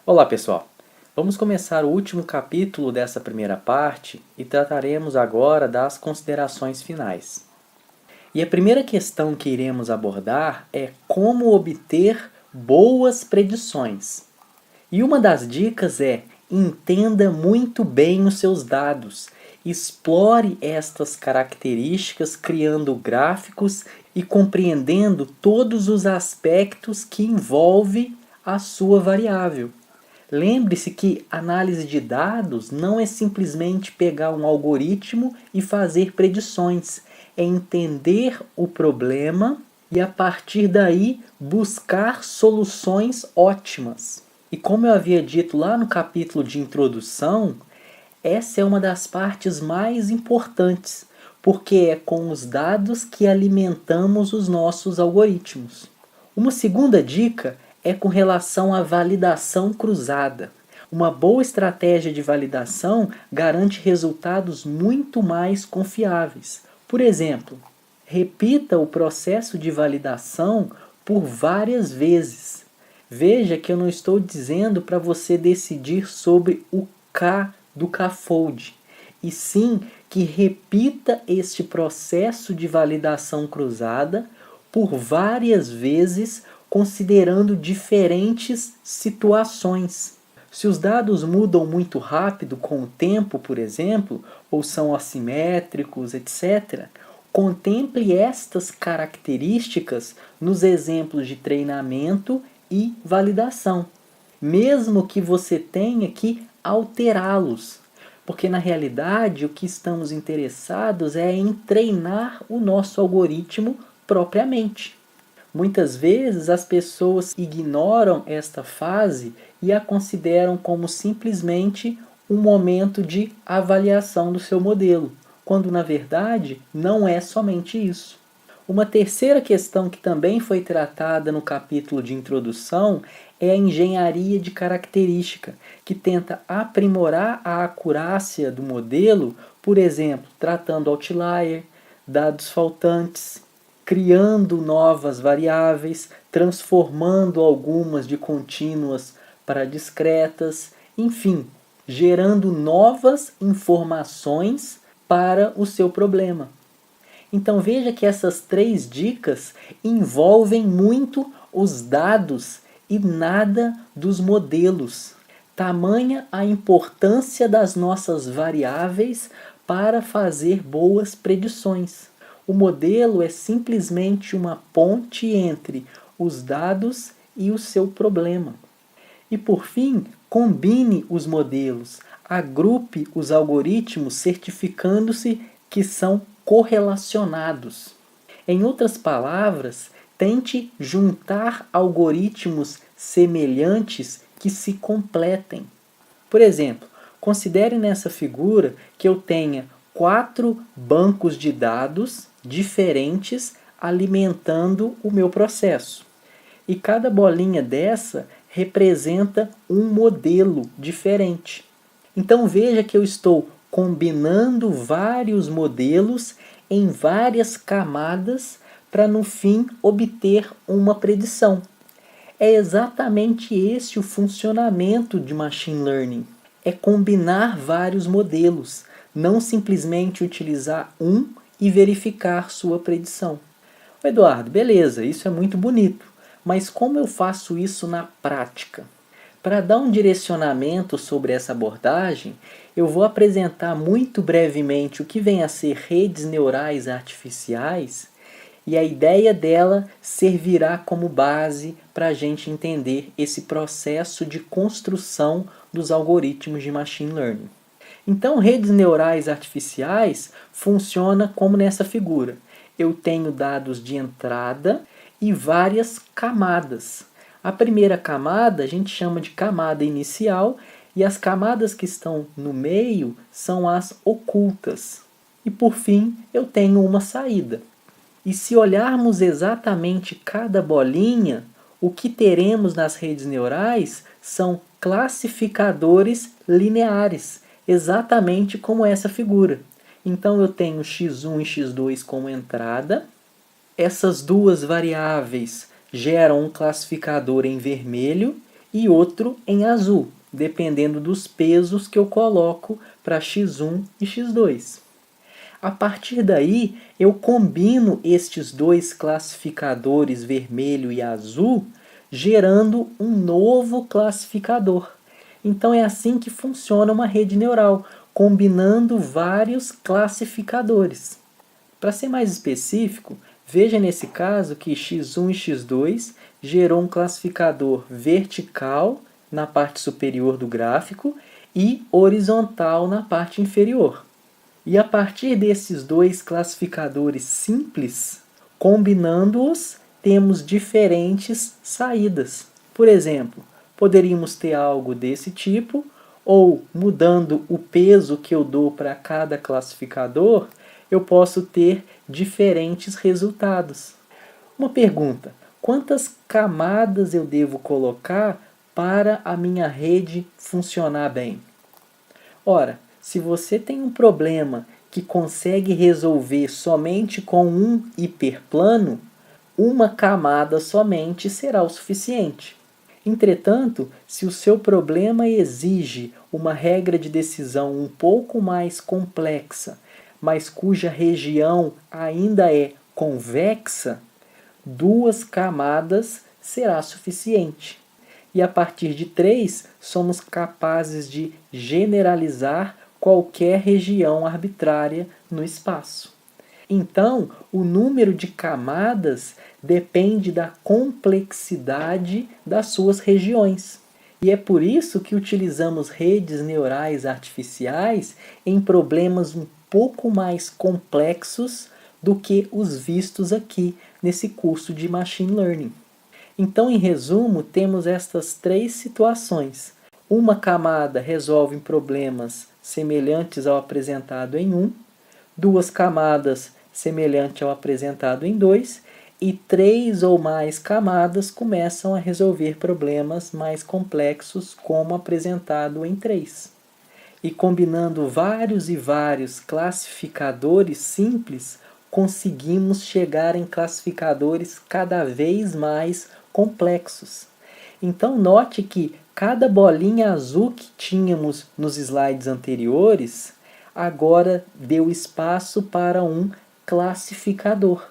Olá, pessoal! Vamos começar o último capítulo dessa primeira parte e trataremos agora das considerações finais. E a primeira questão que iremos abordar é como obter boas predições. E uma das dicas é: entenda muito bem os seus dados. Explore estas características criando gráficos e compreendendo todos os aspectos que envolve a sua variável. Lembre-se que análise de dados não é simplesmente pegar um algoritmo e fazer predições, é entender o problema e a partir daí buscar soluções ótimas. E como eu havia dito lá no capítulo de introdução, essa é uma das partes mais importantes, porque é com os dados que alimentamos os nossos algoritmos. Uma segunda dica é com relação à validação cruzada. Uma boa estratégia de validação garante resultados muito mais confiáveis. Por exemplo, repita o processo de validação por várias vezes. Veja que eu não estou dizendo para você decidir sobre o K do K-fold, e sim que repita este processo de validação cruzada por várias vezes, considerando diferentes situações. Se os dados mudam muito rápido com o tempo, por exemplo, ou são assimétricos, etc., contemple estas características nos exemplos de treinamento e validação, mesmo que você tenha que alterá-los, porque na realidade o que estamos interessados é em treinar o nosso algoritmo propriamente. Muitas vezes as pessoas ignoram esta fase e a consideram como simplesmente um momento de avaliação do seu modelo, quando na verdade não é somente isso. Uma terceira questão que também foi tratada no capítulo de introdução é a engenharia de característica, que tenta aprimorar a acurácia do modelo, por exemplo, tratando outlier, dados faltantes, criando novas variáveis, transformando algumas de contínuas para discretas, enfim, gerando novas informações para o seu problema. Então veja que essas três dicas envolvem muito os dados e nada dos modelos. Tamanha a importância das nossas variáveis para fazer boas predições. O modelo é simplesmente uma ponte entre os dados e o seu problema. E por fim, combine os modelos, agrupe os algoritmos certificando-se que são correlacionados. Em outras palavras, tente juntar algoritmos semelhantes que se completem. Por exemplo, considere nessa figura que eu tenha 4 bancos de dados diferentes alimentando o meu processo. E cada bolinha dessa representa um modelo diferente. Então veja que eu estou combinando vários modelos em várias camadas para no fim obter uma predição. É exatamente esse o funcionamento de machine learning. É combinar vários modelos, não simplesmente utilizar um e verificar sua predição. Eduardo, beleza, isso é muito bonito, mas como eu faço isso na prática? Para dar um direcionamento sobre essa abordagem, eu vou apresentar muito brevemente o que vem a ser redes neurais artificiais e a ideia dela servirá como base para a gente entender esse processo de construção dos algoritmos de machine learning. Então, redes neurais artificiais funciona como nessa figura. Eu tenho dados de entrada e várias camadas. A primeira camada a gente chama de camada inicial e as camadas que estão no meio são as ocultas. E por fim, eu tenho uma saída. E se olharmos exatamente cada bolinha, o que teremos nas redes neurais são classificadores lineares, exatamente como essa figura. Então eu tenho x1 e x2 como entrada. Essas duas variáveis geram um classificador em vermelho e outro em azul, dependendo dos pesos que eu coloco para x1 e x2. A partir daí, eu combino estes dois classificadores vermelho e azul, gerando um novo classificador. Então é assim que funciona uma rede neural, combinando vários classificadores. Para ser mais específico, veja nesse caso que x1 e x2 gerou um classificador vertical na parte superior do gráfico e horizontal na parte inferior. E a partir desses dois classificadores simples, combinando-os, temos diferentes saídas. Por exemplo, poderíamos ter algo desse tipo, ou mudando o peso que eu dou para cada classificador, eu posso ter diferentes resultados. Uma pergunta: quantas camadas eu devo colocar para a minha rede funcionar bem? Ora, se você tem um problema que consegue resolver somente com um hiperplano, uma camada somente será o suficiente. Entretanto, se o seu problema exige uma regra de decisão um pouco mais complexa, mas cuja região ainda é convexa, duas camadas será suficiente. E a partir de 3, somos capazes de generalizar qualquer região arbitrária no espaço. Então, o número de camadas depende da complexidade das suas regiões. E é por isso que utilizamos redes neurais artificiais em problemas um pouco mais complexos do que os vistos aqui nesse curso de Machine Learning. Então, em resumo, temos estas três situações. Uma camada resolve problemas semelhantes ao apresentado em 1, duas camadas semelhantes ao apresentado em 2, e 3 ou mais camadas começam a resolver problemas mais complexos, como apresentado em 3. E combinando vários e vários classificadores simples, conseguimos chegar em classificadores cada vez mais complexos. Então note que cada bolinha azul que tínhamos nos slides anteriores agora deu espaço para um classificador.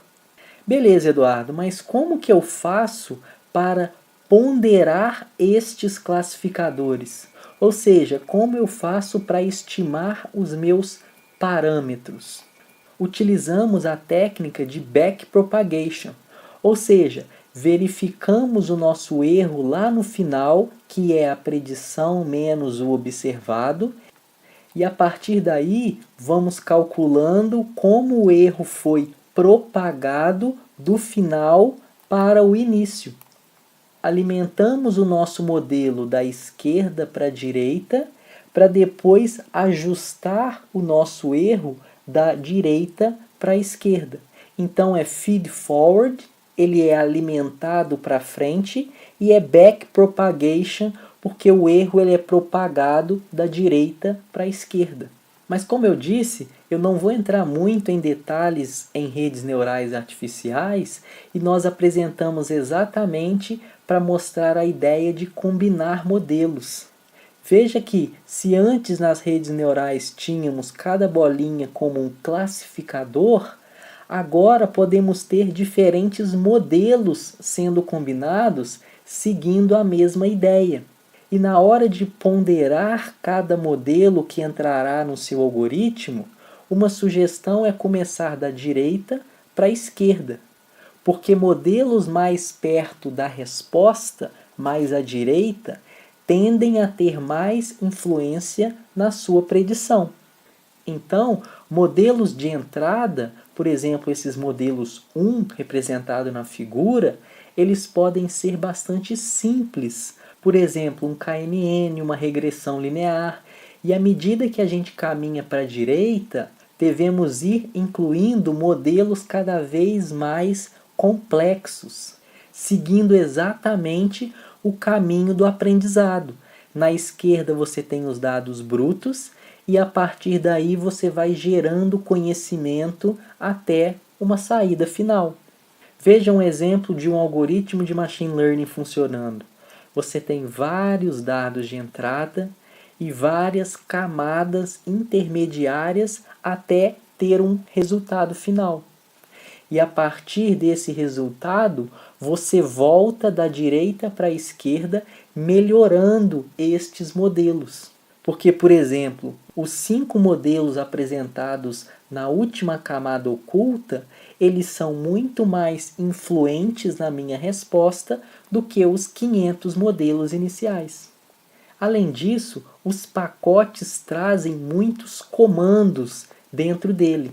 Beleza, Eduardo, mas como que eu faço para ponderar estes classificadores? Ou seja, como eu faço para estimar os meus parâmetros? Utilizamos a técnica de backpropagation, ou seja, verificamos o nosso erro lá no final, que é a predição menos o observado, e a partir daí vamos calculando como o erro foi propagado do final para o início. Alimentamos o nosso modelo da esquerda para a direita, para depois ajustar o nosso erro da direita para a esquerda. Então é feed forward, ele é alimentado para frente, e é back propagation, porque o erro ele é propagado da direita para a esquerda. Mas como eu disse, eu não vou entrar muito em detalhes em redes neurais artificiais, e nós apresentamos exatamente para mostrar a ideia de combinar modelos. Veja que, se antes nas redes neurais tínhamos cada bolinha como um classificador, agora podemos ter diferentes modelos sendo combinados seguindo a mesma ideia. E na hora de ponderar cada modelo que entrará no seu algoritmo, uma sugestão é começar da direita para a esquerda, porque modelos mais perto da resposta, mais à direita, tendem a ter mais influência na sua predição. Então, modelos de entrada, por exemplo, esses modelos 1 representado na figura, eles podem ser bastante simples. Por exemplo, um KNN, uma regressão linear. E à medida que a gente caminha para a direita, devemos ir incluindo modelos cada vez mais complexos, seguindo exatamente o caminho do aprendizado. Na esquerda você tem os dados brutos, e a partir daí você vai gerando conhecimento até uma saída final. Veja um exemplo de um algoritmo de machine learning funcionando. você tem vários dados de entrada e várias camadas intermediárias até ter um resultado final. E a partir desse resultado, você volta da direita para a esquerda, melhorando estes modelos. Porque, por exemplo, os 5 modelos apresentados na última camada oculta, eles são muito mais influentes na minha resposta do que os 500 modelos iniciais. Além disso, os pacotes trazem muitos comandos dentro dele.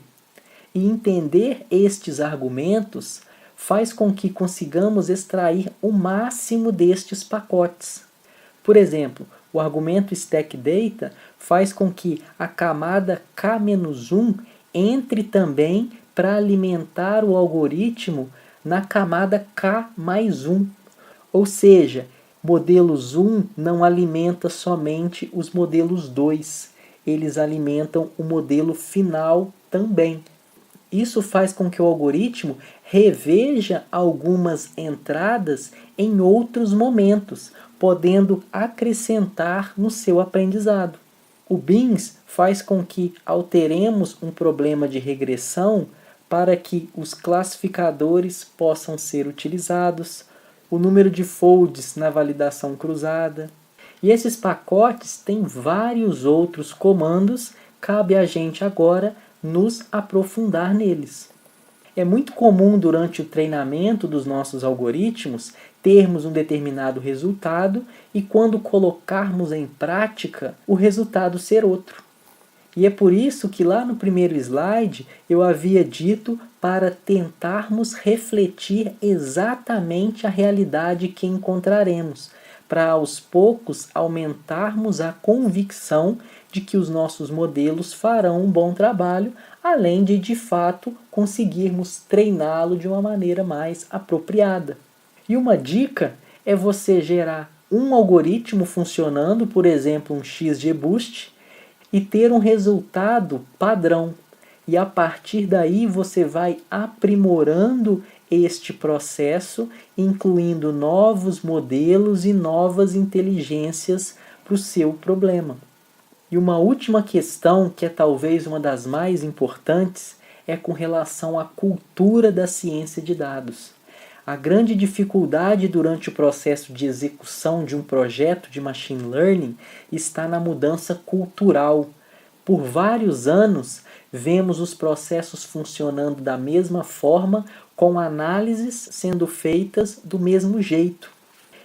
E entender estes argumentos faz com que consigamos extrair o máximo destes pacotes. Por exemplo, o argumento StackData faz com que a camada K-1 entre também para alimentar o algoritmo na camada K mais 1. Ou seja, modelos 1 não alimenta somente os modelos 2, eles alimentam o modelo final também. Isso faz com que o algoritmo reveja algumas entradas em outros momentos, podendo acrescentar no seu aprendizado. O BINS faz com que alteremos um problema de regressão para que os classificadores possam ser utilizados, o número de folds na validação cruzada. E esses pacotes têm vários outros comandos, cabe a gente agora nos aprofundar neles. É muito comum durante o treinamento dos nossos algoritmos termos um determinado resultado e quando colocarmos em prática o resultado ser outro. E é por isso que lá no primeiro slide eu havia dito para tentarmos refletir exatamente a realidade que encontraremos, para aos poucos aumentarmos a convicção de que os nossos modelos farão um bom trabalho, além de fato conseguirmos treiná-lo de uma maneira mais apropriada. E uma dica é você gerar um algoritmo funcionando, por exemplo, um XGBoost, e ter um resultado padrão. E a partir daí você vai aprimorando este processo, incluindo novos modelos e novas inteligências para o seu problema. E uma última questão, que é talvez uma das mais importantes, é com relação à cultura da ciência de dados. A grande dificuldade durante o processo de execução de um projeto de machine learning está na mudança cultural. Por vários anos, vemos os processos funcionando da mesma forma, com análises sendo feitas do mesmo jeito.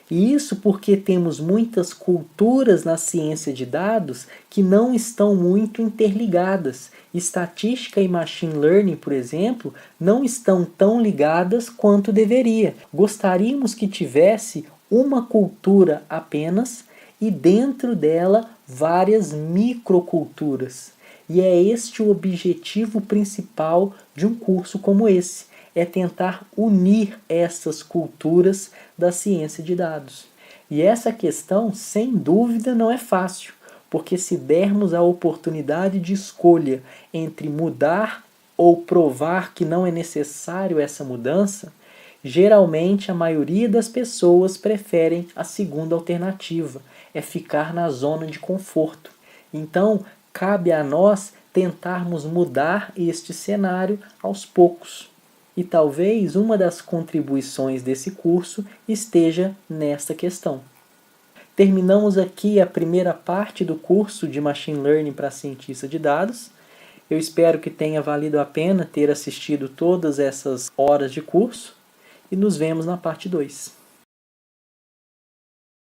E isso porque temos muitas culturas na ciência de dados que não estão muito interligadas. Estatística e machine learning, por exemplo, não estão tão ligadas quanto deveria. Gostaríamos que tivesse uma cultura apenas e dentro dela várias microculturas. E é este o objetivo principal de um curso como esse. É tentar unir essas culturas da ciência de dados. E essa questão, sem dúvida, não é fácil, porque se dermos a oportunidade de escolha entre mudar ou provar que não é necessário essa mudança, geralmente a maioria das pessoas preferem a segunda alternativa, é ficar na zona de conforto. Então, cabe a nós tentarmos mudar este cenário aos poucos. E talvez uma das contribuições desse curso esteja nesta questão. Terminamos aqui a primeira parte do curso de Machine Learning para cientista de dados. Eu espero que tenha valido a pena ter assistido todas essas horas de curso e nos vemos na parte 2.